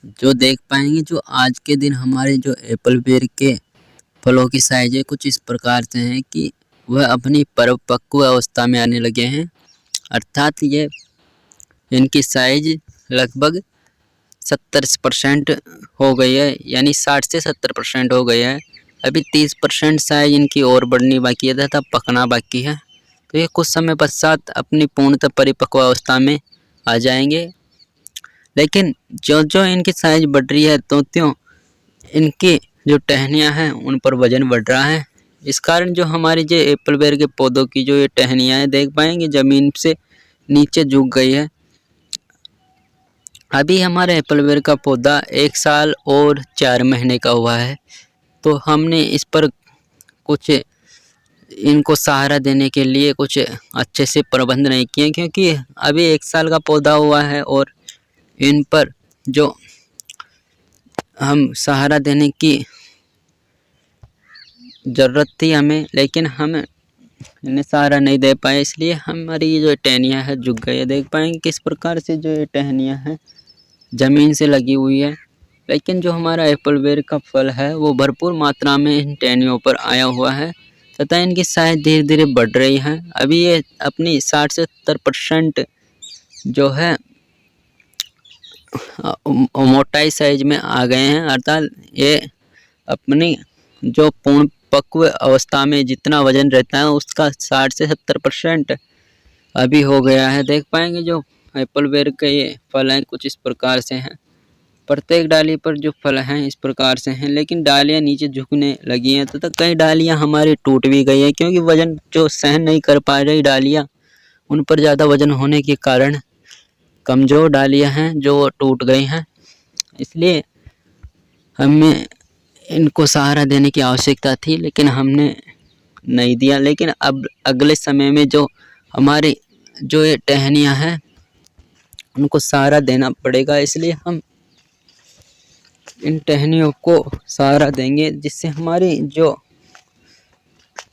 जो देख पाएंगे जो आज के दिन हमारे जो एप्पल बेर के फलों की साइज है कुछ इस प्रकार से है कि वह अपनी परिपक्व अवस्था में आने लगे हैं। अर्थात ये इनकी साइज लगभग 70% हो गई है, यानी 60 से 70% हो गई है। अभी 30% साइज इनकी और बढ़नी बाकी है तथा पकना बाकी है। तो ये कुछ समय पश्चात अपनी पूर्णतः परिपक्व अवस्था में आ जाएंगे। लेकिन जो जो इनकी साइज बढ़ रही है तो त्यों इनकी जो टहनियाँ हैं उन पर वजन बढ़ रहा है। इस कारण जो हमारी जो एप्पल बेर के पौधों की जो ये टहनियाँ हैं देख पाएंगे ज़मीन से नीचे झुक गई है। अभी हमारा एप्पल बेर का पौधा 1 साल और 4 महीने का हुआ है। तो हमने इस पर कुछ इनको सहारा देने के लिए कुछ अच्छे से प्रबंध नहीं किए, क्योंकि अभी 1 साल का पौधा हुआ है और इन पर जो हम सहारा देने की ज़रूरत थी हमें, लेकिन हम इन्हें सहारा नहीं दे पाए, इसलिए हमारी ये जो टहनियाँ है झुक गई है। देख पाएंगे किस प्रकार से जो ये टहनियाँ हैं ज़मीन से लगी हुई है। लेकिन जो हमारा एप्पल बेर का फल है वो भरपूर मात्रा में इन टहनियों पर आया हुआ है तथा इनकी साइज धीरे धीरे बढ़ रही है। अभी ये अपनी 60 से 70% जो है मोटाई साइज में आ गए हैं। अर्थात ये अपनी जो पूर्ण पक्व अवस्था में जितना वजन रहता है उसका 60 से 70% अभी हो गया है। देख पाएंगे जो एप्पल बेर के ये फल हैं कुछ इस प्रकार से हैं। प्रत्येक डाली पर जो फल हैं इस प्रकार से हैं, लेकिन डालियां नीचे झुकने लगी हैं तथा कई डालियां हमारी टूट भी गई हैं, क्योंकि वजन जो सहन नहीं कर पा रही डालियां, उन पर ज़्यादा वजन होने के कारण कमज़ोर डालियां हैं जो टूट गई हैं। इसलिए हमें इनको सहारा देने की आवश्यकता थी, लेकिन हमने नहीं दिया। लेकिन अब अगले समय में जो हमारी जो ये टहनियाँ हैं उनको सहारा देना पड़ेगा, इसलिए हम इन टहनियों को सहारा देंगे, जिससे हमारी जो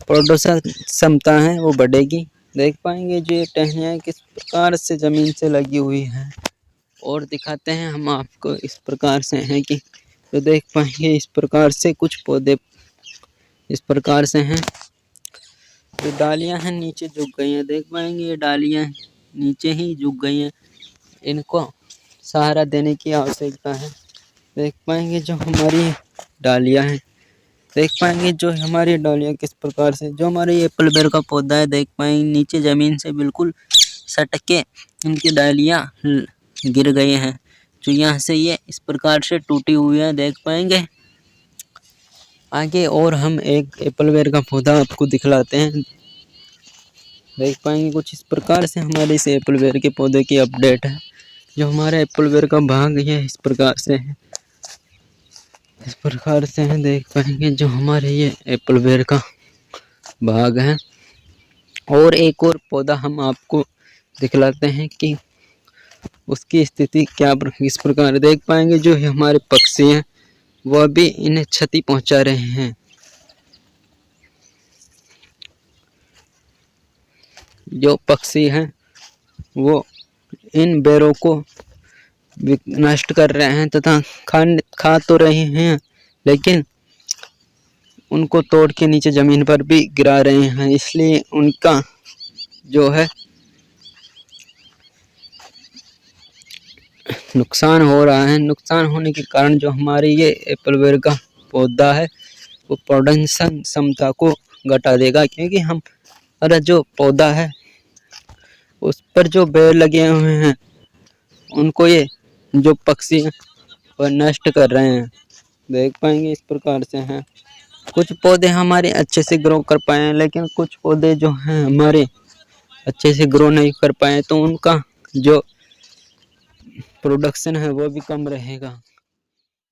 प्रोडक्शन क्षमता है वो बढ़ेगी। देख पाएंगे जो ये टहनियाँ किस प्रकार से ज़मीन से लगी हुई हैं, और दिखाते हैं हम आपको इस प्रकार से हैं कि तो देख पाएंगे इस प्रकार से कुछ पौधे इस प्रकार से हैं। जो डालियां हैं नीचे झुक गई हैं, देख पाएंगे ये डालियां नीचे ही झुक गई हैं, इनको सहारा देने की आवश्यकता है। देख पाएंगे जो हमारी डालियां हैं, देख पाएंगे जो हमारी डालियां किस प्रकार से, जो हमारे एप्पल बेर का पौधा है देख पाएंगे नीचे ज़मीन से बिल्कुल सटके इनकी डालियां गिर गई हैं, जो यहाँ से ये इस प्रकार से टूटी हुई है। देख पाएंगे आगे और हम एक एप्पल बेर का पौधा आपको दिखलाते हैं। देख पाएंगे कुछ इस प्रकार से हमारे इस एप्पल बेर के पौधे की अपडेट है। जो हमारा एप्पल बेर का भाग ये इस प्रकार से है, इस प्रकार से है। देख पाएंगे जो हमारे ये एप्पल बेर का भाग है। और एक और पौधा हम आपको दिखलाते हैं कि उसकी स्थिति क्या इस प्रकार। देख पाएंगे जो हमारे पक्षी हैं वह भी इन्हें क्षति पहुंचा रहे हैं। जो पक्षी हैं वो इन बेरों को नष्ट कर रहे हैं तथा खा तो रहे हैं, लेकिन उनको तोड़ के नीचे ज़मीन पर भी गिरा रहे हैं। इसलिए उनका जो है नुकसान हो रहा है। नुकसान होने के कारण जो हमारे ये एप्पल बेर का पौधा है वो प्रोडक्शन क्षमता को घटा देगा, क्योंकि हमारा जो पौधा है उस पर जो बेर लगे हुए हैं उनको ये जो पक्षी हैं वह नष्ट कर रहे हैं। देख पाएंगे इस प्रकार से हैं। कुछ पौधे हमारे अच्छे से ग्रो कर पाए हैं, लेकिन कुछ पौधे जो हैं हमारे अच्छे से ग्रो नहीं कर पाए, तो उनका जो प्रोडक्शन है वो भी कम रहेगा।